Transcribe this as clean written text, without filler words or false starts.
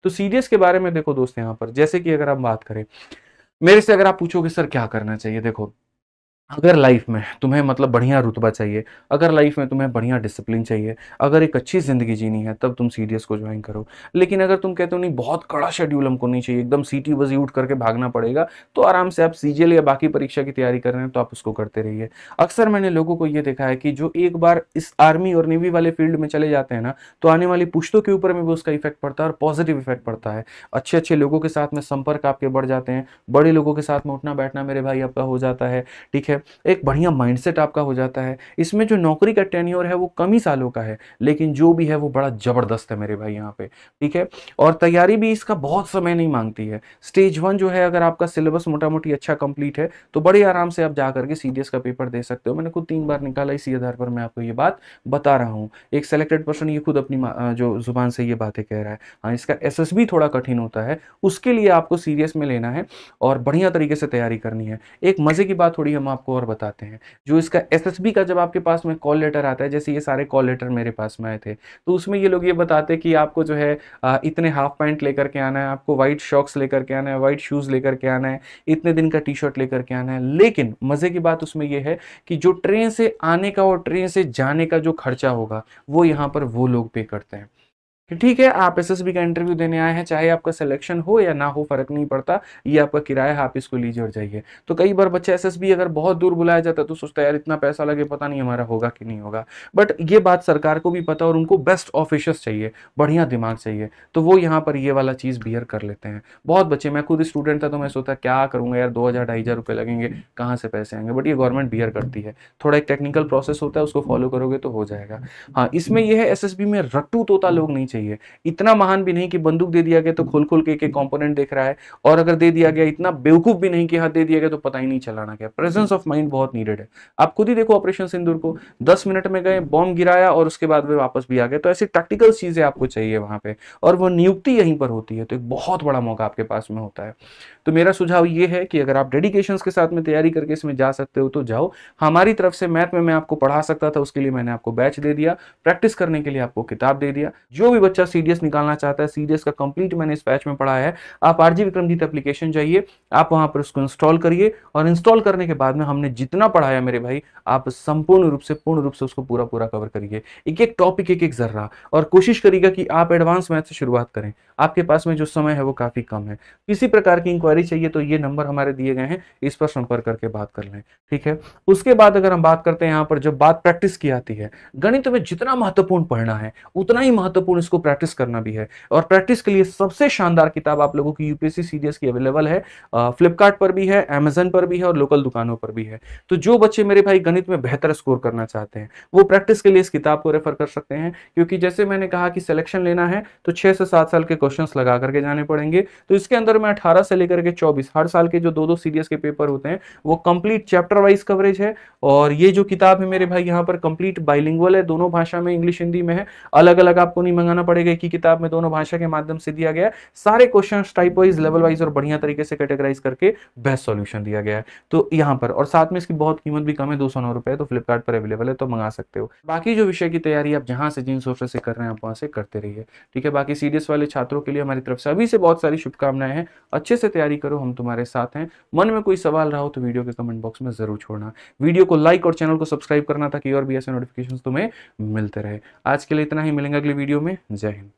तो सीडीएस के बारे में देखो दोस्त, यहाँ पर जैसे कि अगर हम बात करें, मेरे से अगर आप पूछोगे सर क्या करना चाहिए, देखो अगर लाइफ में तुम्हें मतलब बढ़िया रुतबा चाहिए, अगर लाइफ में तुम्हें बढ़िया डिसिप्लिन चाहिए, अगर एक अच्छी ज़िंदगी जीनी है, तब तुम सीडीएस को ज्वाइन करो। लेकिन अगर तुम कहते हो नहीं बहुत कड़ा शेड्यूल हमको नहीं चाहिए, एकदम सीटी बजी उठ करके भागना पड़ेगा, तो आराम से आप सीजीएल या बाकी परीक्षा की तैयारी कर रहे हैं तो आप उसको करते रहिए। अक्सर मैंने लोगों को ये देखा है कि जो एक बार इस आर्मी और नेवी वाले फील्ड में चले जाते हैं ना, तो आने वाली पुश्तों के ऊपर में भी उसका इफेक्ट पड़ता है और पॉजिटिव इफेक्ट पड़ता है। अच्छे अच्छे लोगों के साथ में संपर्क आपके बढ़ जाते हैं, बड़े लोगों के साथ में उठना बैठना मेरे भाई आपका हो जाता है, ठीक है। एक बढ़िया माइंडसेट आपका हो जाता है। इसमें जो नौकरी का टेन्योर है वो कम ही सालों का है, लेकिन जो भी है वो बड़ा जबरदस्त है मेरे भाई यहाँ पे, ठीक है। और तैयारी भी इसका बहुत समय नहीं मांगती है। स्टेज 1 जो है, अगर आपका सिलेबस मोटा मोटी अच्छा कंप्लीट है तो बड़े आराम से आप जा करके सीडीएस का पेपर दे सकते हो। मैंने खुद 3 बार निकाला, इसी आधार पर मैं आपको ये बात बता रहा हूँ। एक सेलेक्टेड पर्सन ये खुद अपनी जो जुबान से ये बातें कह रहा है। हाँ, इसका एसएसबी थोड़ा कठिन होता है, उसके लिए आपको सीरियस में लेना है और बढ़िया तरीके से तैयारी करनी है। एक मजे की बात थोड़ी हम आपको और बताते हैं, जो इसका एसएसबी का जब आपके पास में कॉल लेटर आता है, जैसे ये सारे कॉल लेटर मेरे पास में आए थे, तो उसमें ये लोग ये बताते कि आपको जो है इतने हाफ पैंट लेकर के आना है, आपको व्हाइट शॉक्स लेकर के आना है, व्हाइट शूज लेकर के आना है, इतने दिन का टी शर्ट लेकर के आना है। लेकिन मजे की बात उसमें यह है कि जो ट्रेन से आने का और ट्रेन से जाने का जो खर्चा होगा, वो यहाँ पर वो लोग पे करते हैं कि ठीक है, आप एसएसबी का इंटरव्यू देने आए हैं, चाहे आपका सिलेक्शन हो या ना हो फर्क नहीं पड़ता, ये आपका किराया है, आप इसको लीजिए और जाइए। तो कई बार बच्चा एसएसबी अगर बहुत दूर बुलाया जाता है तो सोचता है यार इतना पैसा लगे, पता नहीं हमारा होगा कि नहीं होगा। बट ये बात सरकार को भी पता और उनको बेस्ट ऑफिसर्स चाहिए, बढ़िया दिमाग चाहिए, तो वो यहाँ पर ये वाला चीज़ बियर कर लेते हैं। बहुत बच्चे, मैं खुद स्टूडेंट था तो मैं सोचता क्या करूंगा यार, 2,000 2,500 रुपये लगेंगे, कहाँ से पैसे आएंगे, बट ये गवर्नमेंट बियर करती है। थोड़ा एक टेक्निकल प्रोसेस होता है, उसको फॉलो करोगे तो हो जाएगा। हाँ, इसमें यह है एसएसबी में रट्टू तोता लोग नहीं चाहिए, इतना महान भी नहीं कि बंदूक दे दिया गया तो खोल खोल के एक कंपोनेंट देख रहा है, और अगर दे दिया गया इतना बेवकूफ भी नहीं कि हाथ दे दिया गया तो पता ही नहीं चलाना क्या। प्रेजेंस ऑफ माइंड बहुत नीडेड है। आप खुद ही देखो ऑपरेशन सिंदूर को, 10 मिनट में गए, बॉम्ब गिराया और उसके बाद वे वापस भी आ गए। तो ऐसी टैक्टिकल चीजें आपको चाहिए वहां पे, और वो नियुक्ति यहीं पर होती है, तो एक बहुत बड़ा मौका आपके पास में होता है। तो मेरा सुझाव ये है कि अगर आप डेडिकेशन के साथ में तैयारी करके इसमें जा सकते हो तो जाओ। हमारी तरफ से मैथ में मैं आपको पढ़ा सकता था, उसके लिए मैंने आपको बैच दे दिया, प्रैक्टिस करने के लिए आपको किताब दे दिया। जो भी बच्चा सीडीएस निकालना चाहता है, सीडीएस का कंप्लीट मैंने इस बैच में पढ़ाया है। आप आरजी विक्रमजीत एप्लीकेशन जाइए, आप वहां पर उसको इंस्टॉल करिए, और इंस्टॉल करने के बाद में हमने जितना पढ़ाया मेरे भाई, आप संपूर्ण रूप से पूर्ण रूप से उसको पूरा पूरा कवर करिए, एक एक टॉपिक एक एक जर्रा, और कोशिश करिएगा कि आप एडवांस मैथ से शुरुआत करें। आपके पास में जो समय है वो काफी कम है। किसी प्रकार की इंक्वायरी चाहिए तो ये नंबर हमारे दिए गए हैं, इस पर संपर्क करके बात कर लें, ठीक है। उसके बाद अगर हम बात करते हैं यहाँ पर, जब बात प्रैक्टिस की आती है, गणित में जितना महत्वपूर्ण पढ़ना है उतना ही महत्वपूर्ण इसको प्रैक्टिस करना भी है। और प्रैक्टिस के लिए सबसे शानदार किताब आप लोगों की यूपीएससी सीडीएस की अवेलेबल है, फ्लिपकार्ट पर भी है, अमेजन पर भी है, और लोकल दुकानों पर भी है। तो जो बच्चे मेरे भाई गणित में बेहतर स्कोर करना चाहते हैं वो प्रैक्टिस के लिए इस किताब को रेफर कर सकते हैं, क्योंकि जैसे मैंने कहा कि सिलेक्शन लेना है तो 6 से 7 साल के क्वेश्चंस लगा करके जाने पड़ेंगे। तो इसके अंदर में 18 से लेकर के 24 हर साल के जो 2-2 सीडीएस के पेपर होते हैं वो कंप्लीट चैप्टर वाइज कवरेज है। और ये जो किताब है मेरे भाई यहाँ पर कंप्लीट बाइलिंगुअल है, दोनों भाषा में, इंग्लिश हिंदी में है। अलग अलग आपको नहीं मंगाना पड़ेगा, एक ही किताब में दोनों भाषा के माध्यम से दिया गया है। सारे question type wise, level wise और बढ़िया तरीके से कैटेगराइज करके बेस्ट सॉल्यूशन दिया गया है। तो यहाँ पर, और साथ में इसकी बहुत कीमत भी कम है, 209 रुपए, तो फ्लिपकार्ट पर अवेलेबल है, तो मंगा सकते हो। बाकी जो विषय की तैयारी आप जहां से जिन सोर्सेस से कर रहे हैं आप वहां से करते रहिए, ठीक है। बाकी सीडीएस वाले छात्रों के लिए हमारी तरफ से अभी से बहुत सारी शुभकामनाएं हैं। अच्छे से तैयारी करो, हम तुम्हारे साथ हैं। मन में कोई सवाल रहा हो तो वीडियो के कमेंट बॉक्स में जरूर छोड़ना। वीडियो को लाइक और चैनल को सब्सक्राइब करना ताकि और भी ऐसे नोटिफिकेशन तुम्हें मिलते रहे। आज के लिए इतना ही, मिलेंगे अगली वीडियो में। जय हिंद।